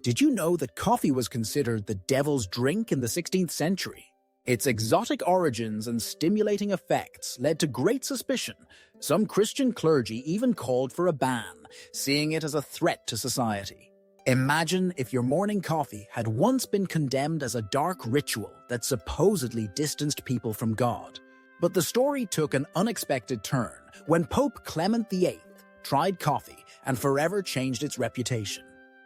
Did you know that coffee was considered the devil's drink in the 16th century? Its exotic origins and stimulating effects led to great suspicion. Some Christian clergy even called for a ban, seeing it as a threat to society. Imagine if your morning coffee had once been condemned as a dark ritual that supposedly distanced people from God. But the story took an unexpected turn when Pope Clement the Eighth tried coffee and forever changed its reputation.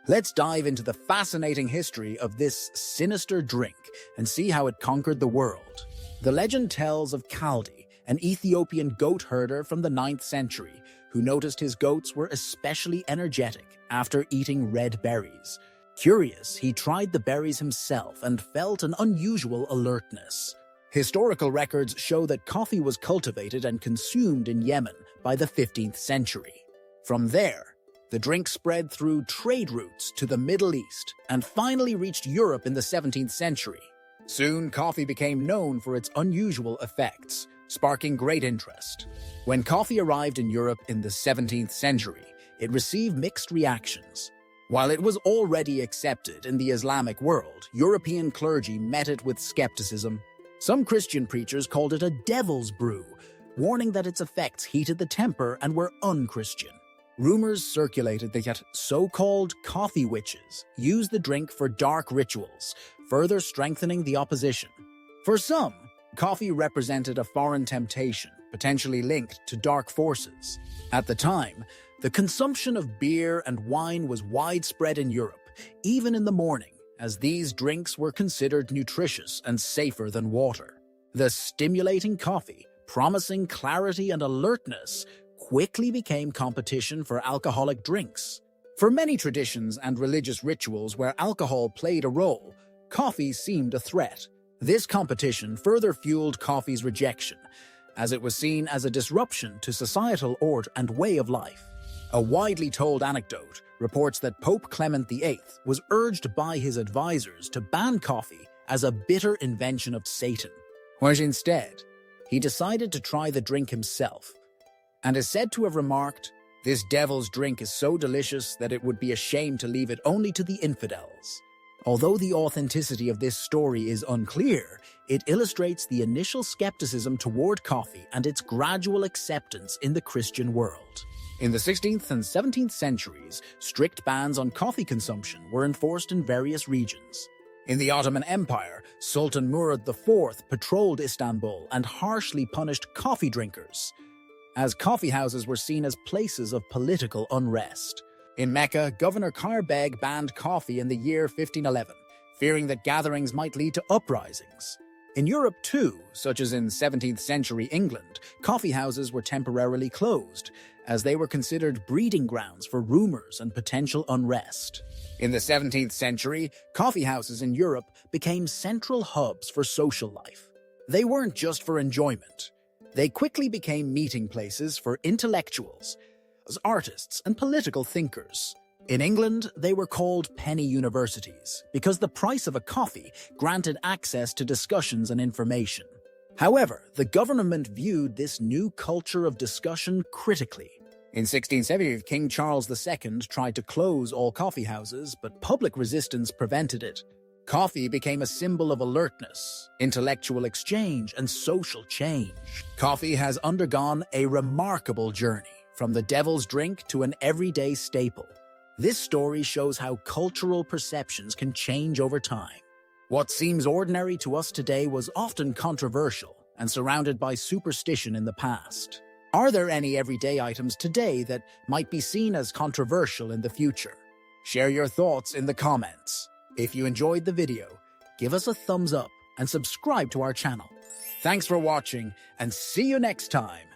Let's dive into the fascinating history of this sinister drink and see how it conquered the world. The legend tells of Kaldi, an Ethiopian goat herder from the 9th century, who noticed his goats were especially energetic after eating red berries. Curious, he tried the berries himself and felt an unusual alertness. Historical records show that coffee was cultivated and consumed in Yemen by the 15th century. From there, the drink spread through trade routes to the Middle East and finally reached Europe in the 17th century. Soon, coffee became known for its unusual effects, sparking great interest. When coffee arrived in Europe in the 17th century, it received mixed reactions. While it was already accepted in the Islamic world, European clergy met it with skepticism. Some Christian preachers called it a devil's brew, warning that its effects heated the temper and were un-Christian. Rumors circulated that so-called coffee witches used the drink for dark rituals, further strengthening the opposition. For some, coffee represented a foreign temptation, potentially linked to dark forces. At the time, the consumption of beer and wine was widespread in Europe, even in the morning, as these drinks were considered nutritious and safer than water. The stimulating coffee, promising clarity and alertness, quickly became competition for alcoholic drinks. For many traditions and religious rituals where alcohol played a role, coffee seemed a threat. This competition further fueled coffee's rejection, as it was seen as a disruption to societal order and way of life. A widely told anecdote reports that Pope Clement the Eighth was urged by his advisors to ban coffee as a bitter invention of Satan, whereas instead, he decided to try the drink himself, and is said to have remarked, "This devil's drink is so delicious that it would be a shame to leave it only to the infidels." Although the authenticity of this story is unclear, it illustrates the initial skepticism toward coffee and its gradual acceptance in the Christian world. In the 16th and 17th centuries, strict bans on coffee consumption were enforced in various regions. In the Ottoman Empire, Sultan Murad IV patrolled Istanbul and harshly punished coffee drinkers, as coffeehouses were seen as places of political unrest. In Mecca, Governor Beg banned coffee in the year 1511, fearing that gatherings might lead to uprisings. In Europe too, such as in 17th century England, coffeehouses were temporarily closed, as they were considered breeding grounds for rumors and potential unrest. In the 17th century, coffeehouses in Europe became central hubs for social life. They weren't just for enjoyment. They quickly became meeting places for intellectuals, artists, and political thinkers. In England, they were called penny universities because the price of a coffee granted access to discussions and information. However, the government viewed this new culture of discussion critically. In 1670, King Charles II tried to close all coffeehouses, but public resistance prevented it. Coffee became a symbol of alertness, intellectual exchange, and social change. Coffee has undergone a remarkable journey, from the devil's drink to an everyday staple. This story shows how cultural perceptions can change over time. What seems ordinary to us today was often controversial and surrounded by superstition in the past. Are there any everyday items today that might be seen as controversial in the future? Share your thoughts in the comments. If you enjoyed the video, give us a thumbs up and subscribe to our channel. Thanks for watching, and see you next time.